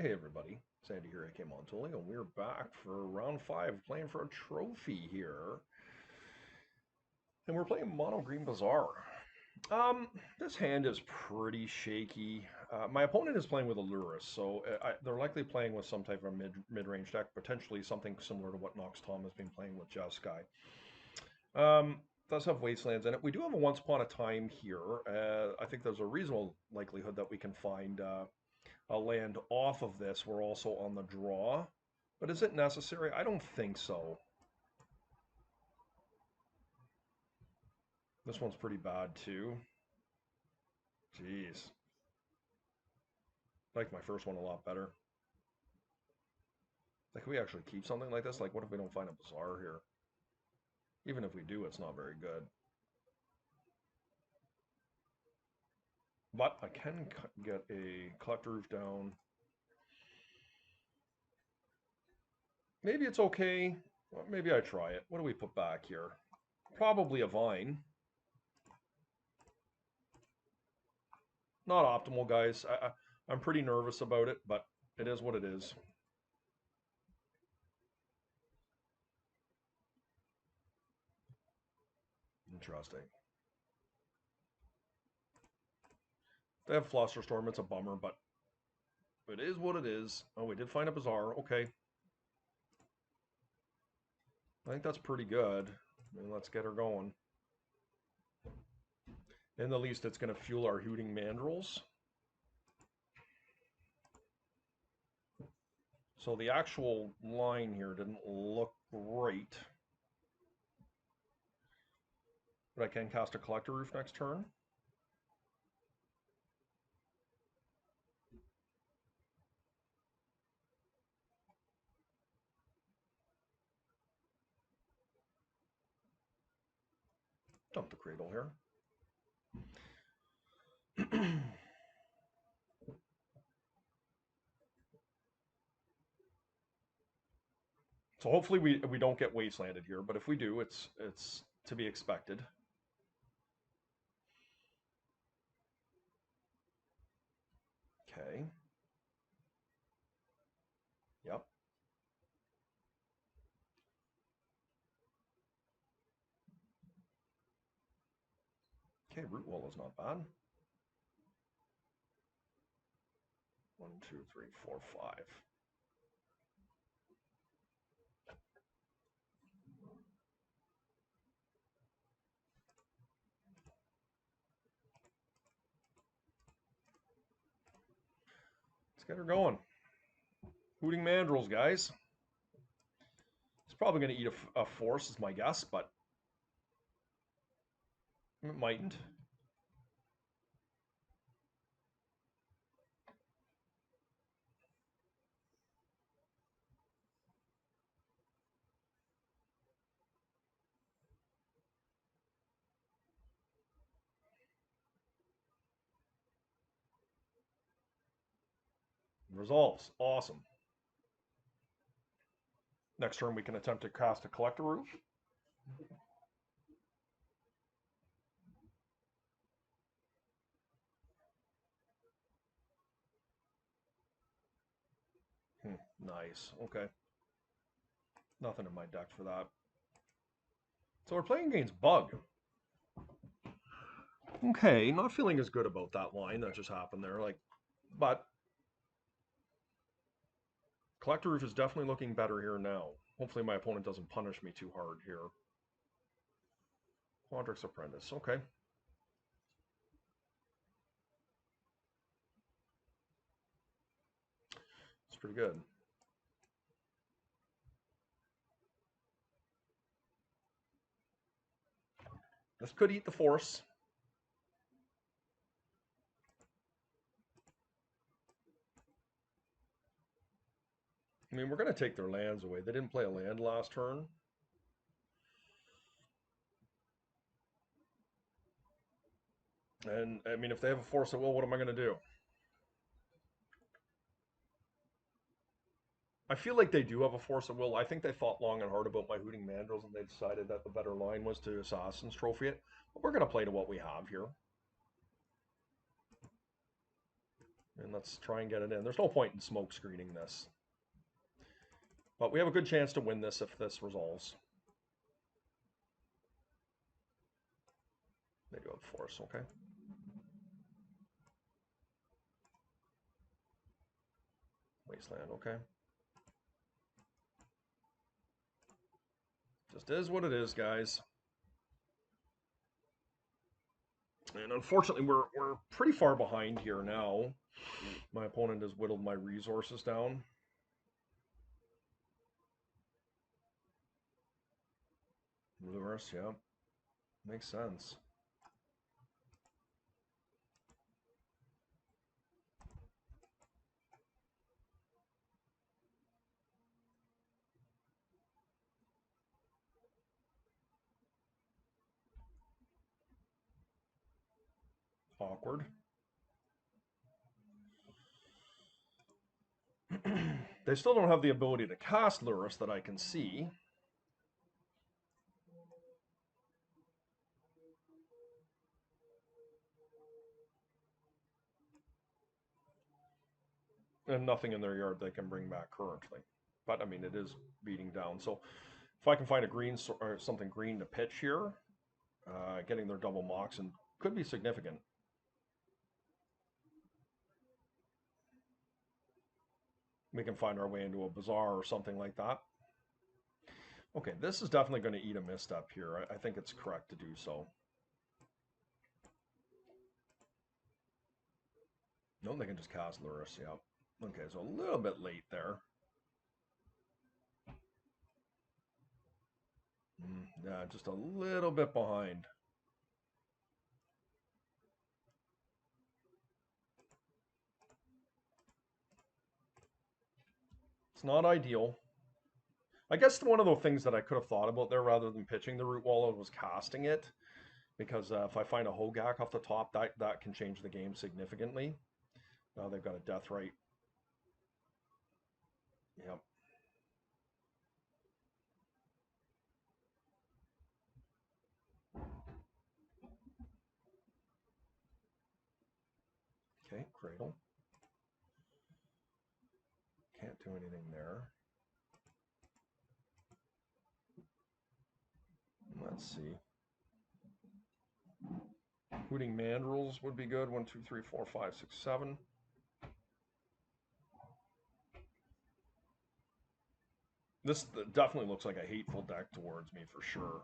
Hey everybody, Sandy here, AK Montoli, and we're back for round 5, playing for a trophy here. And we're playing Mono Green Bazaar. This hand is pretty shaky. My opponent is playing with Aluris, so they're likely playing with some type of mid-range deck, potentially something similar to what Nox Tom has been playing with Jeskai. Does have Wastelands in it. We do have a Once Upon a Time here. I think there's a reasonable likelihood that we can find a land off of this. We're also on the draw. But is it necessary? I don't think so. This one's pretty bad too. Jeez. I like my first one a lot better. Like, can we actually keep something like this? Like, what if we don't find a Bazaar here? Even if we do, it's not very good. But I can get a Collector Roof down. Maybe it's okay. Well, maybe I try it. What do we put back here? Probably a Vine. Not optimal, guys. I'm pretty nervous about it, but it is what it is. Interesting. They have Flusterstorm. It's a bummer, but it is what it is. Oh, we did find a Bazaar. Okay. I think that's pretty good. I mean, let's get her going. In the least, it's going to fuel our Hooting Mandrills. So the actual line here didn't look great. But I can cast a Collector Roof next turn. Dump the Cradle here. So hopefully we don't get wastelanded here, but if we do, it's to be expected. Okay. Yep. Okay, Root Wall is not bad. 1, 2, 3, 4, 5. Let's get her going. Hooting Mandrills, guys. It's probably going to eat a force, is my guess, but it mightn't. Resolves. Awesome. Next turn, we can attempt to cast a Collector Roof. Nice. Okay. Nothing in my deck for that. So we're playing against Bug. Okay, not feeling as good about that line that just happened there. But Collector Roof is definitely looking better here now. Hopefully my opponent doesn't punish me too hard here. Quandrix Apprentice. Okay. It's pretty good. This could eat the force. I mean, we're going to take their lands away. They didn't play a land last turn. And, I mean, if they have a force at will, what am I going to do? I feel like they do have a force of will. I think they thought long and hard about my Hooting Mandrills, and they decided that the better line was to Assassin's Trophy it. But we're going to play to what we have here. And let's try and get it in. There's no point in smoke screening this. But we have a good chance to win this if this resolves. They do have force, okay. Wasteland, okay. Just is what it is, guys. And unfortunately, we're pretty far behind here now. My opponent has whittled my resources down. Lewis, yeah. Makes sense. Awkward. They still don't have the ability to cast Lurrus that I can see. And nothing in their yard they can bring back currently. But I mean, it is beating down. So if I can find a green or something green to pitch here, getting their double mocks and could be significant. We can find our way into a bazaar or something like that. Okay, this is definitely going to eat a misstep here. I think it's correct to do so. No, they can just cast Lurrus, yeah. Okay, so a little bit late there. Yeah, just a little bit behind. It's not ideal. I guess one of the things that I could have thought about there rather than pitching the root wall was casting it. Because if I find a Hogak off the top, that can change the game significantly. Now they've got a Death Right. Yep. Okay, Cradle. Can't do anything there. Let's see. Hooting Mandrills would be good. 1, 2, 3, 4, 5, 6, 7. This definitely looks like a hateful deck towards me for sure.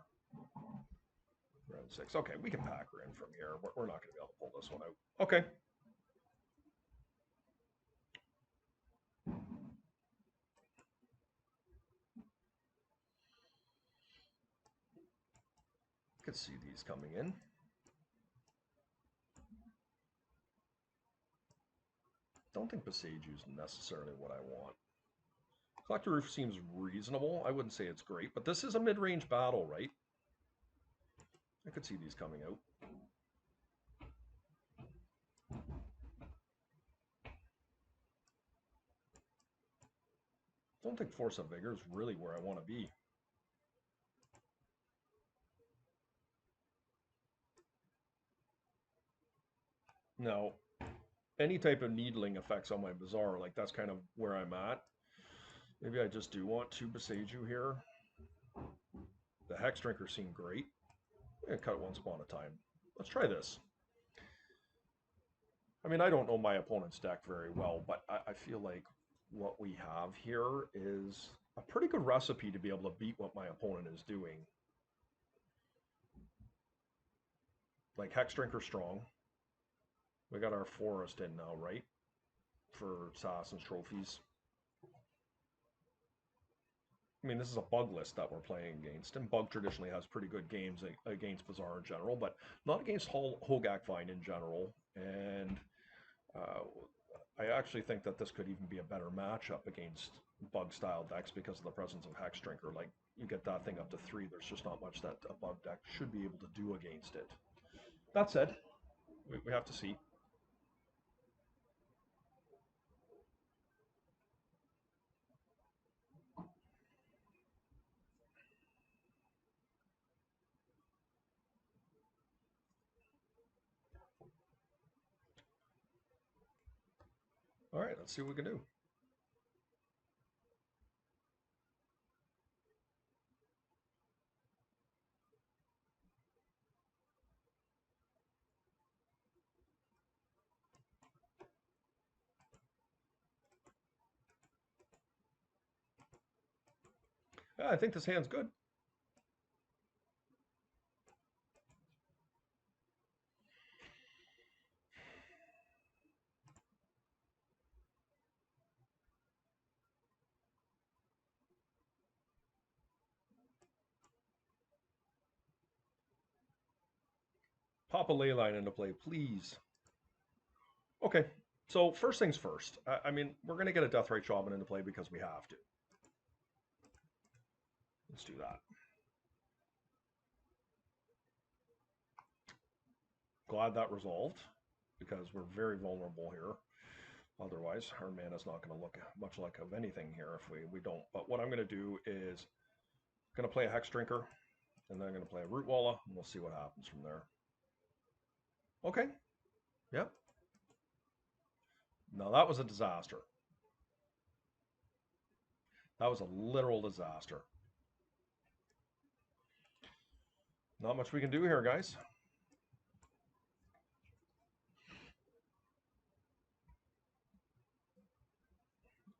Round 6. Okay, we can pack her in from here. We're not going to be able to pull this one out. Okay. Could see these coming in. Don't think Besage is necessarily what I want. Collector Roof seems reasonable. I wouldn't say it's great, but this is a mid-range battle, right? I could see these coming out. Don't think Force of Vigor is really where I want to be. Now, any type of needling effects on my Bazaar, like that's kind of where I'm at. Maybe I just do want to Beseiju here. The Hexdrinker seemed great. I'm gonna cut it one spawn at a time. Let's try this. I mean, I don't know my opponent's deck very well, but I feel like what we have here is a pretty good recipe to be able to beat what my opponent is doing. Like Hexdrinker strong. We got our forest in now, right? For Assassin's trophies. I mean, this is a bug list that we're playing against, and bug traditionally has pretty good games against Bazaar in general, but not against Hogak Vine in general. And uh, I actually think that this could even be a better matchup against bug style decks because of the presence of Hexdrinker. Like, you get that thing up to 3, there's just not much that a bug deck should be able to do against it. That said, we have to see. All right, let's see what we can do. Yeah, I think this hand's good. Pop a ley line into play, please. Okay, so first things first. I mean, we're going to get a Deathrite Shaman into play because we have to. Let's do that. Glad that resolved because we're very vulnerable here. Otherwise, our mana's not going to look much like of anything here if we don't. But what I'm going to do is going to play a Hexdrinker, and then I'm going to play a Root Walla, and we'll see what happens from there. Okay. Yep. Now that was a disaster. That was a literal disaster. Not much we can do here, guys.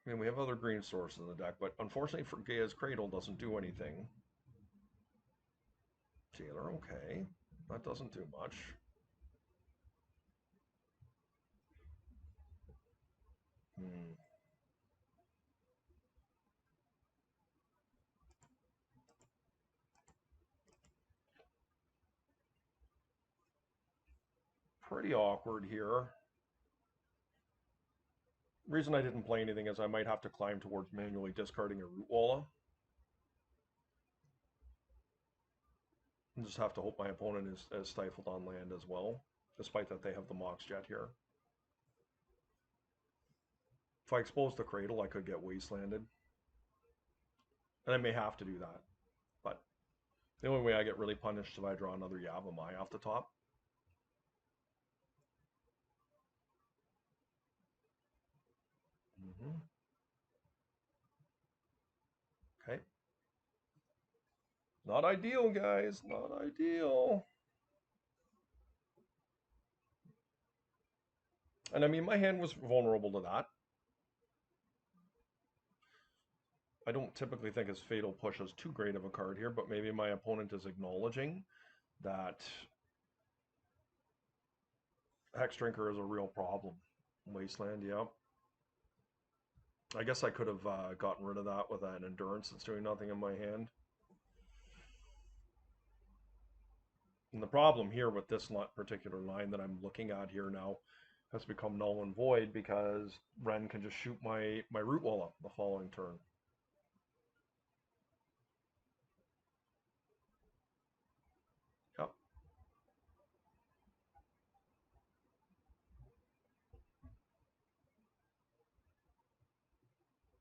I mean, we have other green sources in the deck, but unfortunately for Gaia's Cradle doesn't do anything. Jailer, okay. That doesn't do much. Hmm. Pretty awkward here. Reason I didn't play anything is I might have to climb towards manually discarding a Root Walla. And just have to hope my opponent is stifled on land as well, despite that they have the Mox Jet here. If I expose the Cradle, I could get wastelanded. And I may have to do that. But the only way I get really punished is if I draw another Yavimaya off the top. Okay. Not ideal, guys. Not ideal. And I mean, my hand was vulnerable to that. I don't typically think his Fatal Push is too great of a card here, but maybe my opponent is acknowledging that Hexdrinker is a real problem. Wasteland, yeah. I guess I could have gotten rid of that with an Endurance that's doing nothing in my hand. And the problem here with this particular line that I'm looking at here now has become null and void because Ren can just shoot my Root Wall up the following turn. Yep.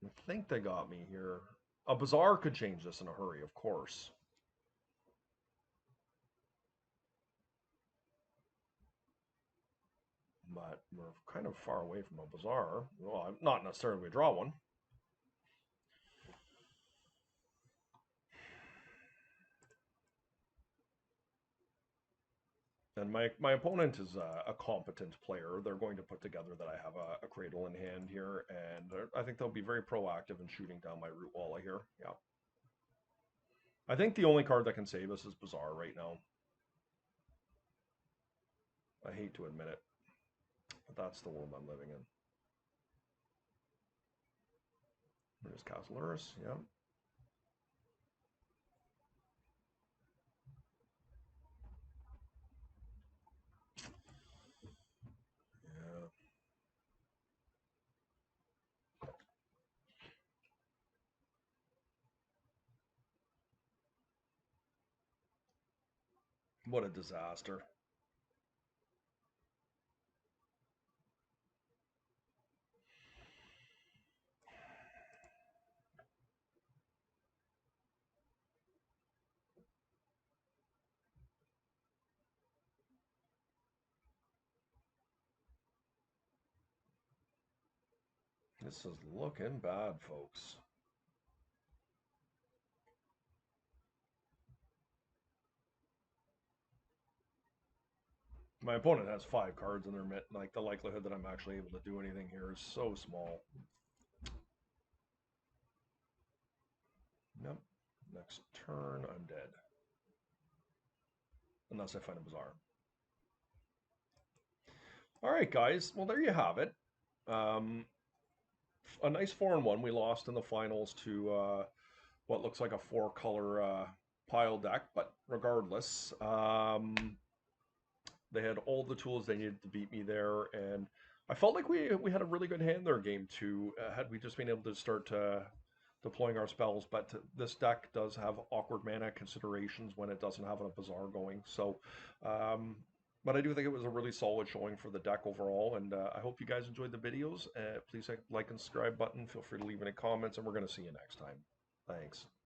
I think they got me here. A Bazaar could change this in a hurry, of course. But we're kind of far away from a Bazaar. Well, not necessarily we draw one. And my opponent is a competent player. They're going to put together that I have a Cradle in hand here, and I think they'll be very proactive in shooting down my Root Walla here. Yeah. I think the only card that can save us is Bazaar right now. I hate to admit it, but that's the world I'm living in. There's Castle Urus, yeah. Yeah. What a disaster. This is looking bad, folks. My opponent has 5 cards in their mitt. Like, the likelihood that I'm actually able to do anything here is so small. Yep. Next turn, I'm dead. Unless I find a Bazaar. All right, guys. Well, there you have it. A nice 4-1. We lost in the finals to what looks like a 4-color pile deck, but regardless, they had all the tools they needed to beat me there, and I felt like we had a really good hand there game 2. Had we just been able to start deploying our spells, but this deck does have awkward mana considerations when it doesn't have a Bazaar going. So, but I do think it was a really solid showing for the deck overall, and I hope you guys enjoyed the videos. Please hit like and subscribe button. Feel free to leave any comments, and we're going to see you next time. Thanks.